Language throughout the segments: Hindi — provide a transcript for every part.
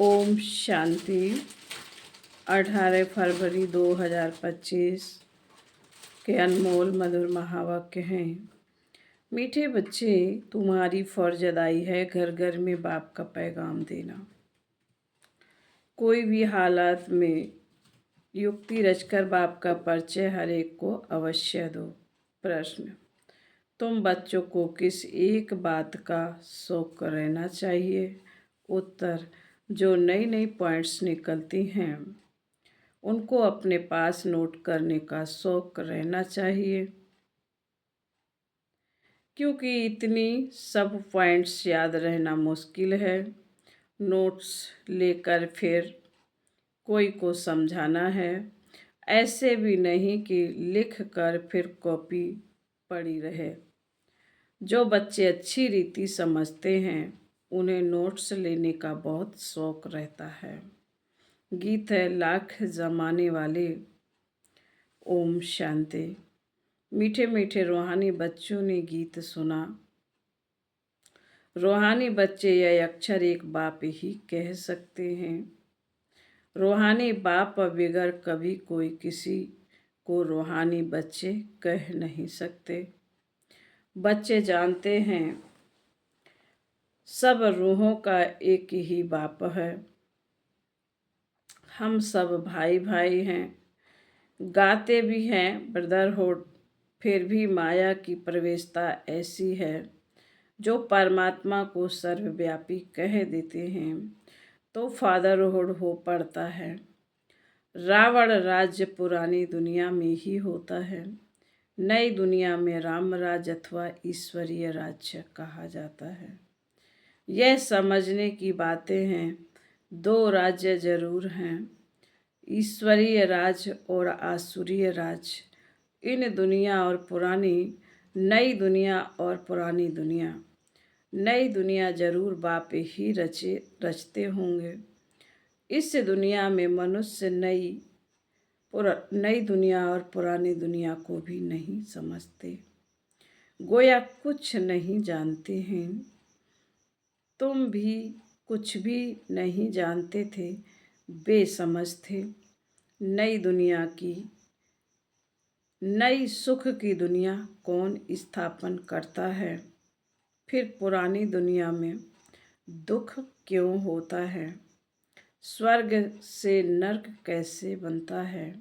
ओम शांति। 18 फरवरी 2025 के अनमोल मधुर महावाक्य हैं। मीठे बच्चे, तुम्हारी फर्ज अदाई है घर घर में बाप का पैगाम देना। कोई भी हालात में युक्ति रचकर बाप का परिचय हर एक को अवश्य दो। प्रश्न: तुम बच्चों को किस एक बात का शौक रहना चाहिए? उत्तर: जो नई नई पॉइंट्स निकलती हैं उनको अपने पास नोट करने का शौक रहना चाहिए, क्योंकि इतनी सब पॉइंट्स याद रहना मुश्किल है। नोट्स लेकर फिर कोई को समझाना है, ऐसे भी नहीं कि लिख कर फिर कॉपी पड़ी रहे। जो बच्चे अच्छी रीति समझते हैं उन्हें नोट्स लेने का बहुत शौक रहता है। गीत है लाख जमाने वाले। ओम शांति। मीठे मीठे रूहानी बच्चों ने गीत सुना। रूहानी बच्चे यह अक्षर एक बाप ही कह सकते हैं। रूहानी बाप बगैर कभी कोई किसी को रूहानी बच्चे कह नहीं सकते। बच्चे जानते हैं सब रूहों का एक ही बाप है। हम सब भाई भाई हैं, गाते भी हैं ब्रदरहुड। फिर भी माया की प्रवेशता ऐसी है जो परमात्मा को सर्वव्यापी कह देते हैं तो फादरहुड हो पड़ता है। रावण राज्य पुरानी दुनिया में ही होता है, नई दुनिया में राम राज्य अथवा ईश्वरीय राज्य कहा जाता है। यह समझने की बातें हैं, दो राज्य जरूर हैं, ईश्वरीय राज्य और आसुरीय राज्य। इन दुनिया और पुरानी, नई दुनिया और पुरानी दुनिया। नई दुनिया जरूर बाप ही रचते होंगे। इस दुनिया में मनुष्य नई दुनिया और पुरानी दुनिया को भी नहीं समझते, गोया कुछ नहीं जानते हैं। तुम भी कुछ भी नहीं जानते थे, बेसमझ थे। नई दुनिया की, नई सुख की दुनिया कौन स्थापन करता है? फिर पुरानी दुनिया में दुख क्यों होता है? स्वर्ग से नर्क कैसे बनता है?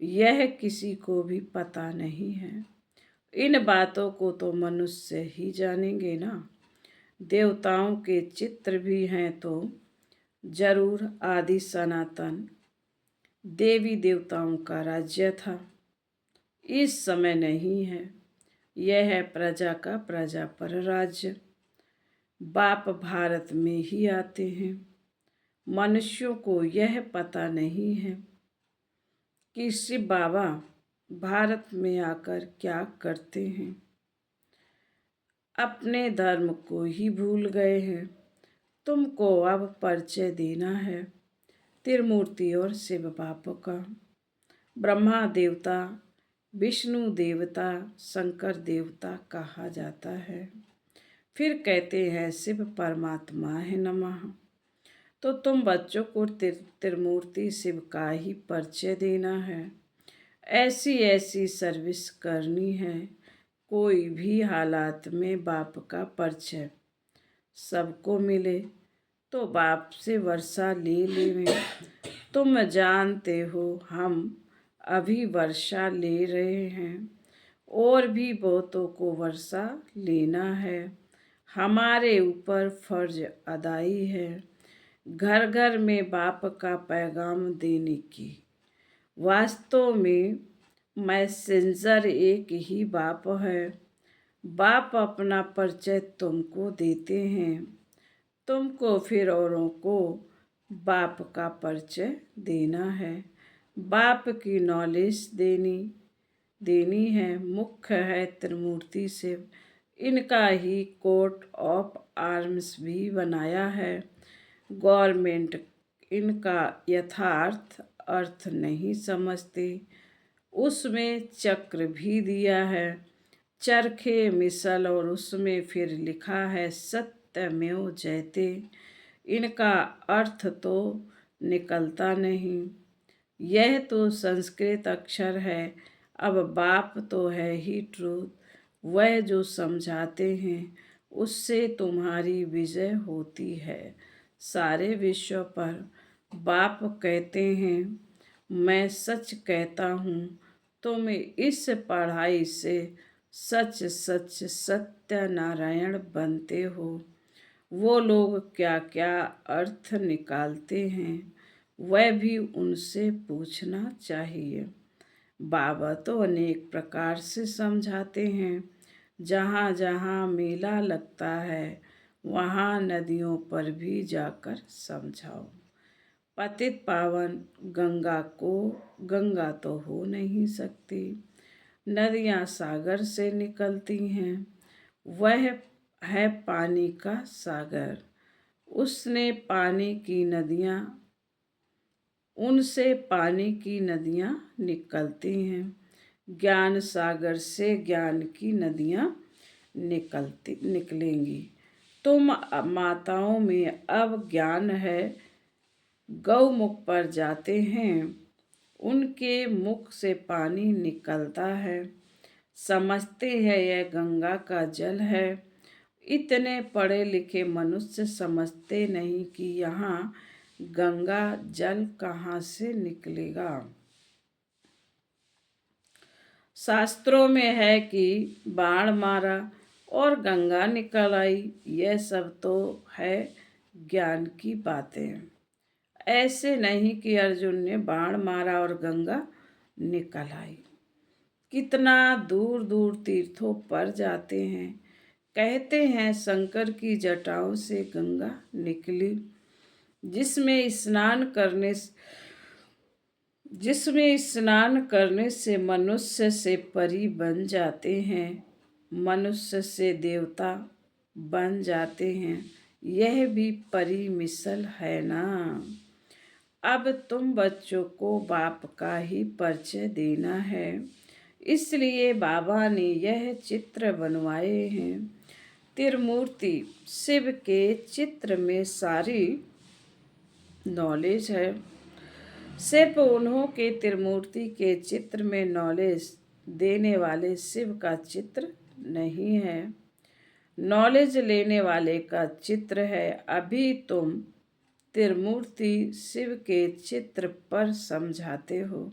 यह किसी को भी पता नहीं है। इन बातों को तो मनुष्य ही जानेंगे ना। देवताओं के चित्र भी हैं तो जरूर आदि सनातन देवी देवताओं का राज्य था। इस समय नहीं है। यह है प्रजा का प्रजा पर राज्य। बाप भारत में ही आते हैं। मनुष्यों को यह पता नहीं है कि शिव बाबा भारत में आकर क्या करते हैं। अपने धर्म को ही भूल गए हैं। तुमको अब परिचय देना है त्रिमूर्ति और शिव बाप का। ब्रह्मा देवता, विष्णु देवता, शंकर देवता कहा जाता है। फिर कहते हैं शिव परमात्मा है नमः। तो तुम बच्चों को त्रिमूर्ति शिव का ही परिचय देना है। ऐसी ऐसी सर्विस करनी है, कोई भी हालात में बाप का परिचय सबको मिले तो बाप से वर्षा ले लें। तुम जानते हो हम अभी वर्षा ले रहे हैं और भी बहुतों को वर्षा लेना है। हमारे ऊपर फर्ज अदाई है घर घर में बाप का पैगाम देने की। वास्तव में मैसेंजर एक ही बाप है। बाप अपना परिचय तुमको देते हैं, तुमको फिर औरों को बाप का परिचय देना है। बाप की नॉलेज देनी है। मुख्य है त्रिमूर्ति शिव। इनका ही कोट ऑफ आर्म्स भी बनाया है। गवर्नमेंट इनका यथार्थ अर्थ नहीं समझते। उसमें चक्र भी दिया है, चरखे मिसल, और उसमें फिर लिखा है सत्यमेव जयते। इनका अर्थ तो निकलता नहीं। यह तो संस्कृत अक्षर है। अब बाप तो है ही ट्रूथ। वह जो समझाते हैं उससे तुम्हारी विजय होती है सारे विश्व पर। बाप कहते हैं मैं सच कहता हूँ, तुम इस पढ़ाई से सच सच सत्यनारायण बनते हो। वो लोग क्या क्या अर्थ निकालते हैं वह भी उनसे पूछना चाहिए। बाबा तो अनेक प्रकार से समझाते हैं। जहाँ जहाँ मेला लगता है वहाँ नदियों पर भी जाकर समझाओ। पतित पावन गंगा को गंगा तो हो नहीं सकती। नदियाँ सागर से निकलती हैं। वह है पानी का सागर। उसने पानी की नदियाँ उनसे पानी की नदियाँ निकलती हैं। ज्ञान सागर से ज्ञान की नदियाँ निकलेंगी। तुम माताओं में अब ज्ञान है। गौमुख पर जाते हैं, उनके मुख से पानी निकलता है। समझते हैं यह गंगा का जल है। इतने पढ़े लिखे मनुष्य समझते नहीं कि यहाँ गंगा जल कहाँ से निकलेगा। शास्त्रों में है कि बाण मारा और गंगा निकल आई। यह सब तो है ज्ञान की बातें। ऐसे नहीं कि अर्जुन ने बाण मारा और गंगा निकल आई। कितना दूर दूर तीर्थों पर जाते हैं, कहते हैं शंकर की जटाओं से गंगा निकली। जिसमें स्नान करने से मनुष्य से परी बन जाते हैं, मनुष्य से देवता बन जाते हैं। यह भी परी मिसल है ना। अब तुम बच्चों को बाप का ही परिचय देना है, इसलिए बाबा ने यह चित्र बनवाए हैं। त्रिमूर्ति शिव के चित्र में सारी नॉलेज है। सिर्फ उन्हों के त्रिमूर्ति के चित्र में नॉलेज देने वाले शिव का चित्र नहीं है, नॉलेज लेने वाले का चित्र है। अभी तुम त्रिमूर्ति शिव के चित्र पर समझाते हो।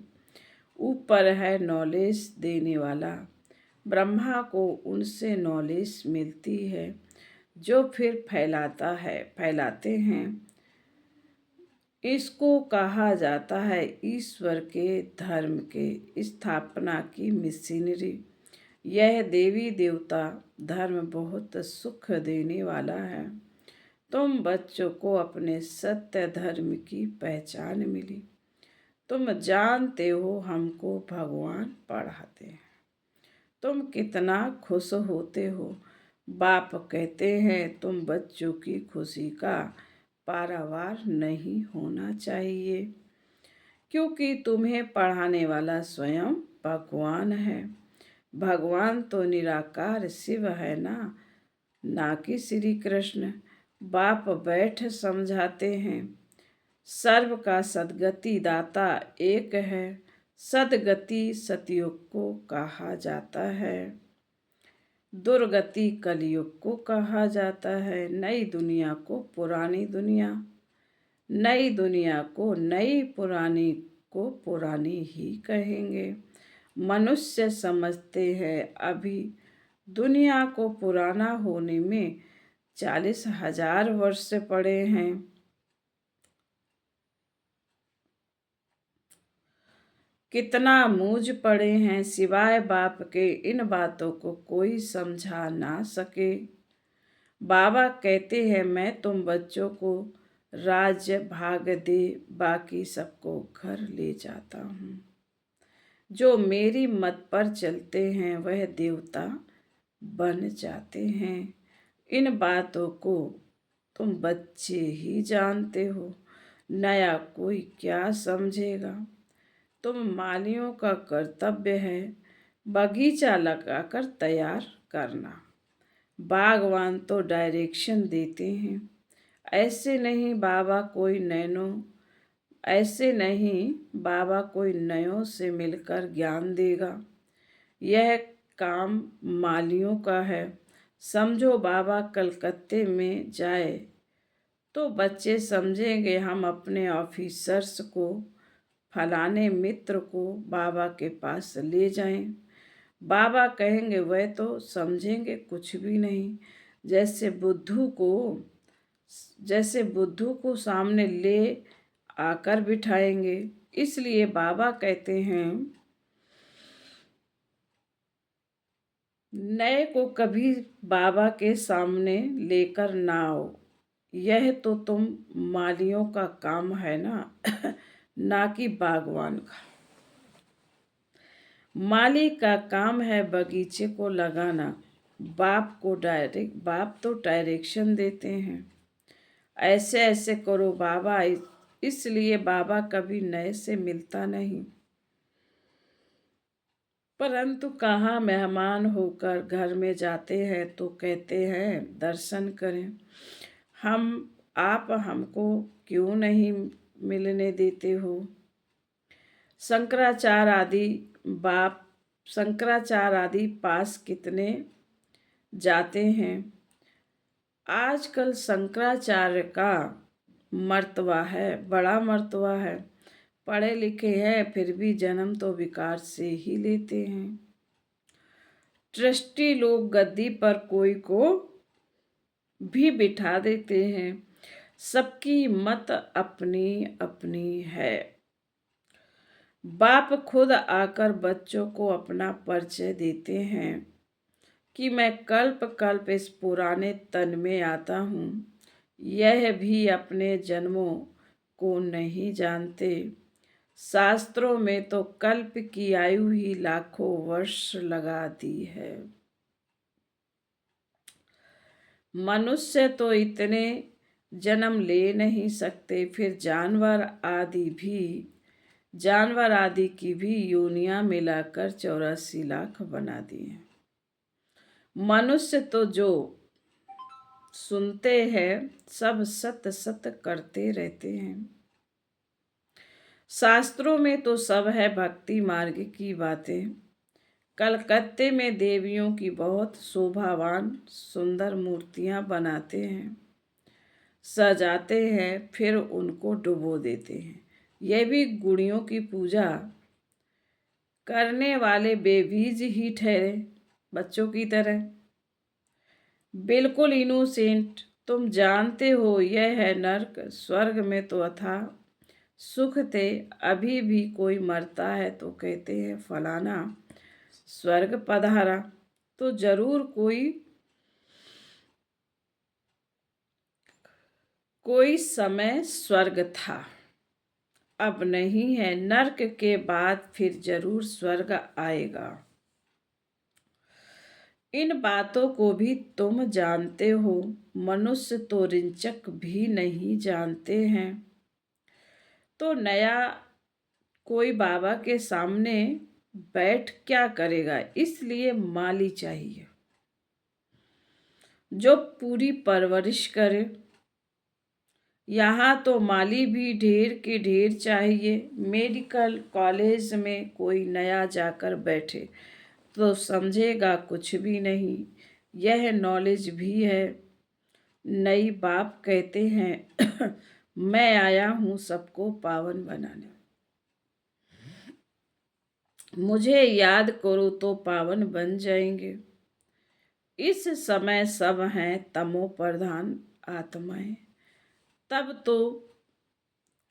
ऊपर है नॉलेज देने वाला। ब्रह्मा को उनसे नॉलेज मिलती है जो फिर फैलाते हैं। इसको कहा जाता है ईश्वर के धर्म के स्थापना की मशीनरी। यह देवी देवता धर्म बहुत सुख देने वाला है। तुम बच्चों को अपने सत्य धर्म की पहचान मिली। तुम जानते हो हमको भगवान पढ़ाते हैं। तुम कितना खुश होते हो। बाप कहते हैं तुम बच्चों की खुशी का पारावार नहीं होना चाहिए, क्योंकि तुम्हें पढ़ाने वाला स्वयं भगवान है। भगवान तो निराकार शिव है ना कि श्री कृष्ण। बाप बैठ समझाते हैं। सर्व का सद्गति दाता एक है। सद्गति सतयुग को कहा जाता है, दुर्गति कलयुग को कहा जाता है। नई दुनिया को पुरानी दुनिया, नई दुनिया को नई, पुरानी को पुरानी ही कहेंगे। मनुष्य समझते हैं अभी दुनिया को पुराना होने में 40,000 वर्ष पड़े हैं। कितना मूझ पड़े हैं। सिवाय बाप के इन बातों को कोई समझा ना सके। बाबा कहते हैं मैं तुम बच्चों को राज्य भाग दे बाकी सबको घर ले जाता हूँ। जो मेरी मत पर चलते हैं वह देवता बन जाते हैं। इन बातों को तुम बच्चे ही जानते हो, नया कोई क्या समझेगा। तुम मालियों का कर्तव्य है बगीचा लगाकर तैयार करना। बागवान तो डायरेक्शन देते हैं। ऐसे नहीं बाबा कोई नैनो ऐसे नहीं बाबा कोई नयों से मिलकर ज्ञान देगा। यह काम मालियों का है। समझो बाबा कलकत्ते में जाए तो बच्चे समझेंगे हम अपने ऑफिसर्स को फलाने मित्र को बाबा के पास ले जाएं। बाबा कहेंगे वह तो समझेंगे कुछ भी नहीं। जैसे बुद्धू को जैसे बुद्धू को सामने ले आकर बिठाएंगे। इसलिए बाबा कहते हैं नए को कभी बाबा के सामने लेकर ना आओ। यह तो तुम मालियों का काम है ना ना कि बागवान का। माली का काम है बगीचे को लगाना। बाप तो डायरेक्शन देते हैं, ऐसे ऐसे करो बाबा। इसलिए बाबा कभी नए से मिलता नहीं। परंतु कहाँ मेहमान होकर घर में जाते हैं तो कहते हैं दर्शन करें। आप हमको क्यों नहीं मिलने देते हो। शंकराचार्य आदि पास कितने जाते हैं। आजकल शंकराचार्य का मर्तबा है, बड़ा मर्तबा है। पढ़े लिखे हैं फिर भी जन्म तो विकार से ही लेते हैं। ट्रस्टी लोग गद्दी पर कोई को भी बिठा देते हैं। सबकी मत अपनी अपनी है। बाप खुद आकर बच्चों को अपना परिचय देते हैं कि मैं कल्प कल्प इस पुराने तन में आता हूँ। यह भी अपने जन्मों को नहीं जानते। शास्त्रों में तो कल्प की आयु ही लाखों वर्ष लगा दी है। मनुष्य तो इतने जन्म ले नहीं सकते, फिर जानवर आदि की भी योनियां मिलाकर 84 लाख बना दिए। मनुष्य तो जो सुनते हैं सब सत सत करते रहते हैं। शास्त्रों में तो सब है भक्ति मार्ग की बातें। कलकत्ते में देवियों की बहुत शोभावान सुंदर मूर्तियां बनाते हैं, सजाते हैं, फिर उनको डुबो देते हैं। यह भी गुड़ियों की पूजा करने वाले बेबीज ही ठहरे, बच्चों की तरह, बिल्कुल इनोसेंट। तुम जानते हो यह है नर्क। स्वर्ग में तो अथाह सुख थे। अभी भी कोई मरता है तो कहते हैं फलाना स्वर्ग पधारा। तो जरूर कोई समय स्वर्ग था, अब नहीं है। नर्क के बाद फिर जरूर स्वर्ग आएगा। इन बातों को भी तुम जानते हो। मनुष्य तो रिंचक भी नहीं जानते हैं। तो नया कोई बाबा के सामने बैठ क्या करेगा। इसलिए माली चाहिए जो पूरी परवरिश करे। यहाँ तो माली भी ढेर के ढेर चाहिए। मेडिकल कॉलेज में कोई नया जाकर बैठे तो समझेगा कुछ भी नहीं। यह नॉलेज भी है। नई बाप कहते हैं मैं आया हूँ सबको पावन बनाने। मुझे याद करो तो पावन बन जाएंगे। इस समय सब हैं तमो प्रधान आत्माएं। तब तो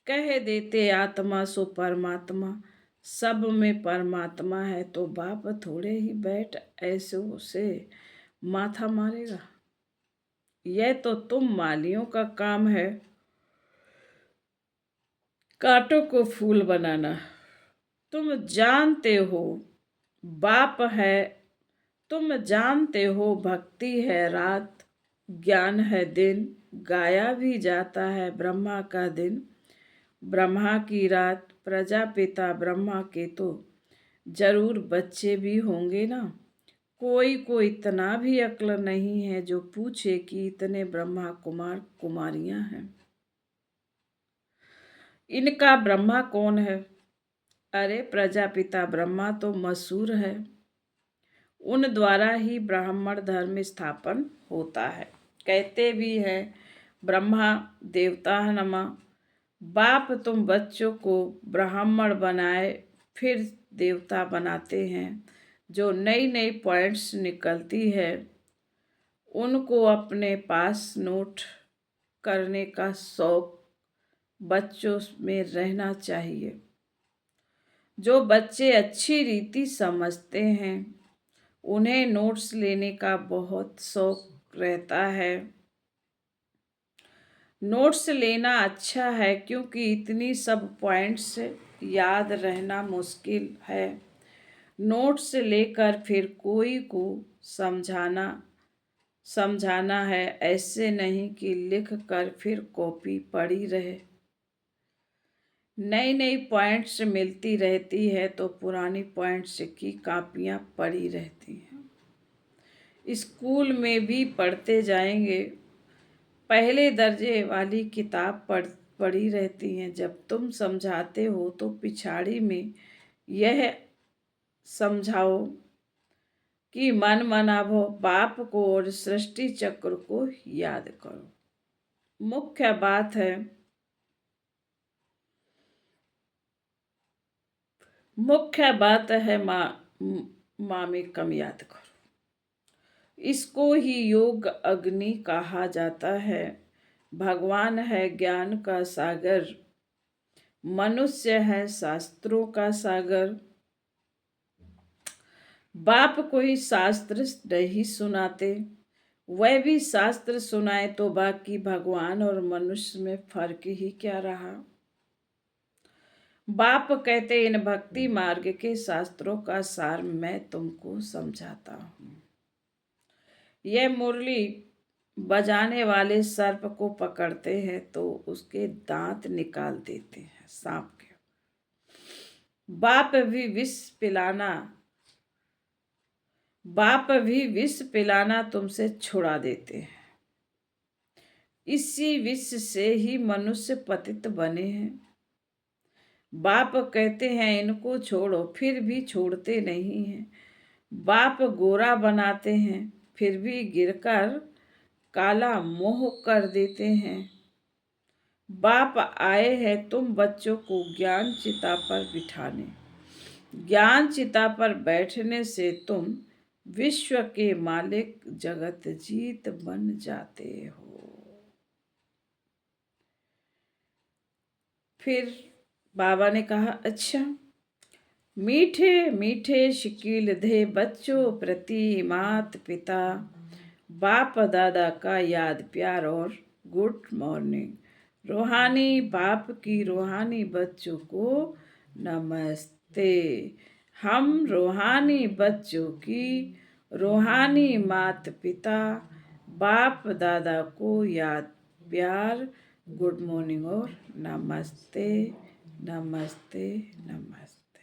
कह देते आत्मा सो परमात्मा। सब में परमात्मा है तो बाप थोड़े ही बैठ ऐसे उसे माथा मारेगा। यह तो तुम मालियों का काम है, कांटों को फूल बनाना। तुम जानते हो बाप है, तुम जानते हो भक्ति है रात, ज्ञान है दिन। गाया भी जाता है ब्रह्मा का दिन, ब्रह्मा की रात। प्रजापिता ब्रह्मा के तो जरूर बच्चे भी होंगे ना। कोई को इतना भी अक्ल नहीं है जो पूछे कि इतने ब्रह्मा कुमार कुमारियां हैं, इनका ब्रह्मा कौन है। अरे प्रजापिता ब्रह्मा तो मशहूर है, उन द्वारा ही ब्राह्मण धर्म स्थापन होता है। कहते भी हैं ब्रह्मा देवता नमः। बाप तुम बच्चों को ब्राह्मण बनाए फिर देवता बनाते हैं। जो नई नई पॉइंट्स निकलती है उनको अपने पास नोट करने का शौक बच्चों में रहना चाहिए। जो बच्चे अच्छी रीति समझते हैं उन्हें नोट्स लेने का बहुत शौक रहता है। नोट्स लेना अच्छा है क्योंकि इतनी सब पॉइंट्स याद रहना मुश्किल है। नोट्स लेकर फिर कोई को समझाना है, ऐसे नहीं कि लिख कर फिर कॉपी पड़ी रहे। नई नई पॉइंट्स मिलती रहती है तो पुरानी पॉइंट्स की कापियाँ पड़ी रहती हैं। स्कूल में भी पढ़ते जाएंगे, पहले दर्जे वाली किताब पड़ी रहती हैं। जब तुम समझाते हो तो पिछाड़ी में यह समझाओ कि मन मनाभो बाप को और सृष्टि चक्र को याद करो। मुख्य बात है माँ में कम याद करो। इसको ही योग अग्नि कहा जाता है। भगवान है ज्ञान का सागर, मनुष्य है शास्त्रों का सागर। बाप कोई शास्त्र नहीं सुनाते, वह भी शास्त्र सुनाए तो बाकी भगवान और मनुष्य में फर्क ही क्या रहा। बाप कहते इन भक्ति मार्ग के शास्त्रों का सार मैं तुमको समझाता हूँ। यह मुरली बजाने वाले सर्प को पकड़ते हैं तो उसके दांत निकाल देते हैं सांप के। बाप भी विष पिलाना तुमसे छुड़ा देते हैं। इसी विष से ही मनुष्य पतित बने हैं। बाप कहते हैं इनको छोड़ो, फिर भी छोड़ते नहीं हैं। बाप गोरा बनाते हैं फिर भी गिरकर काला मोह कर देते हैं। बाप आए हैं तुम बच्चों को ज्ञान चिता पर बिठाने। ज्ञान चिता पर बैठने से तुम विश्व के मालिक जगत जीत बन जाते हो। फिर बाबा ने कहा अच्छा, मीठे मीठे शिकील दे बच्चों प्रति मात पिता बाप दादा का याद प्यार और गुड मॉर्निंग। रूहानी बाप की रूहानी बच्चों को नमस्ते। हम रूहानी बच्चों की रूहानी मात पिता बाप दादा को याद प्यार गुड मॉर्निंग और नमस्ते नमस्ते नमस्ते।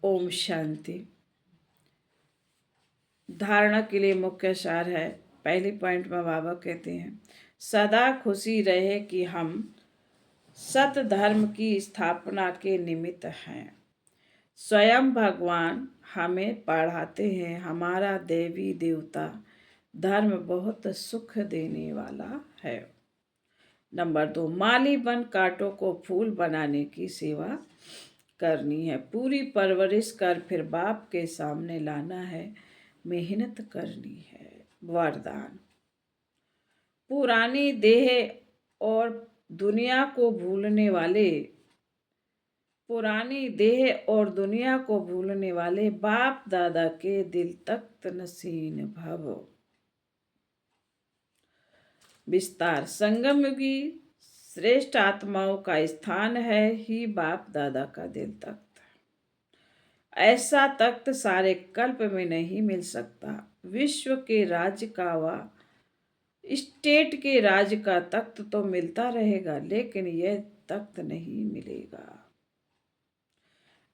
ओम शांति। धारणा के लिए मुख्य सार है। पहली पॉइंट में बाबा कहते हैं सदा खुशी रहे कि हम सत धर्म की स्थापना के निमित्त हैं। स्वयं भगवान हमें पढ़ाते हैं। हमारा देवी देवता धर्म बहुत सुख देने वाला है। नंबर 2, माली बन कांटों को फूल बनाने की सेवा करनी है। पूरी परवरिश कर फिर बाप के सामने लाना है, मेहनत करनी है। वरदान, पुरानी देह और दुनिया को भूलने वाले बाप दादा के दिल तख्त नसीन भव। विस्तार, संगम युगी श्रेष्ठ आत्माओं का स्थान है ही बाप दादा का दिल तख्त। ऐसा तख्त सारे कल्प में नहीं मिल सकता। विश्व के राज्य का व स्टेट के राज्य का तख्त तो मिलता रहेगा लेकिन यह तख्त नहीं मिलेगा।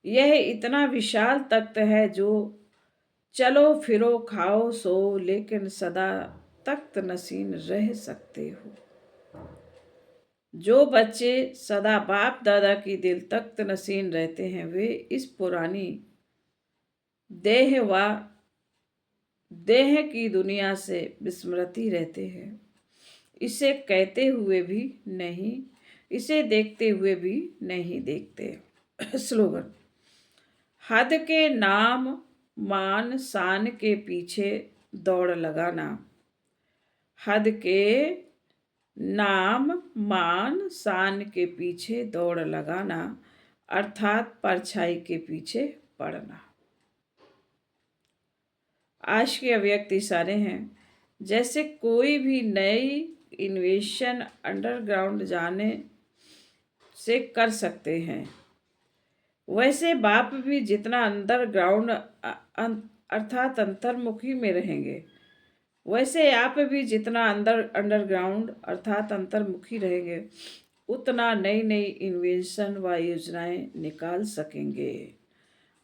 यह इतना विशाल तख्त है जो चलो फिरो खाओ सो, लेकिन सदा तख्त नशीन रह सकते हो। जो बच्चे सदा बाप दादा की दिल तख्त नशीन रहते हैं, वे इस पुरानी देह व देह की दुनिया से विस्मृति रहते हैं। इसे कहते हुए भी नहीं, इसे देखते हुए भी नहीं देखते। स्लोगन। हद के नाम मान शान के पीछे दौड़ लगाना। हद के नाम मान शान के पीछे दौड़ लगाना, अर्थात परछाई के पीछे पड़ना। आज के अव्यक्त इशारे हैं। जैसे कोई भी नई इन्वेशन अंडरग्राउंड जाने से कर सकते हैं, वैसे बाप भी जितना अंडरग्राउंड अर्थात अंतर्मुखी में रहेंगे, वैसे आप भी जितना अंडरग्राउंड अर्थात अंतर्मुखी रहेंगे, उतना नई नई इन्वेंशन व योजनाएं निकाल सकेंगे।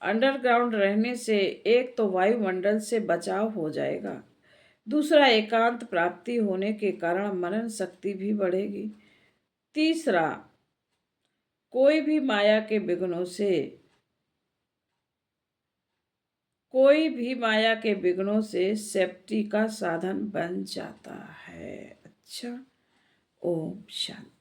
अंडरग्राउंड रहने से एक तो वायुमंडल से बचाव हो जाएगा, दूसरा एकांत प्राप्ति होने के कारण मनन शक्ति भी बढ़ेगी, तीसरा कोई भी माया के विघ्नों से सेफ्टी का साधन बन जाता है। अच्छा, ओम शांति।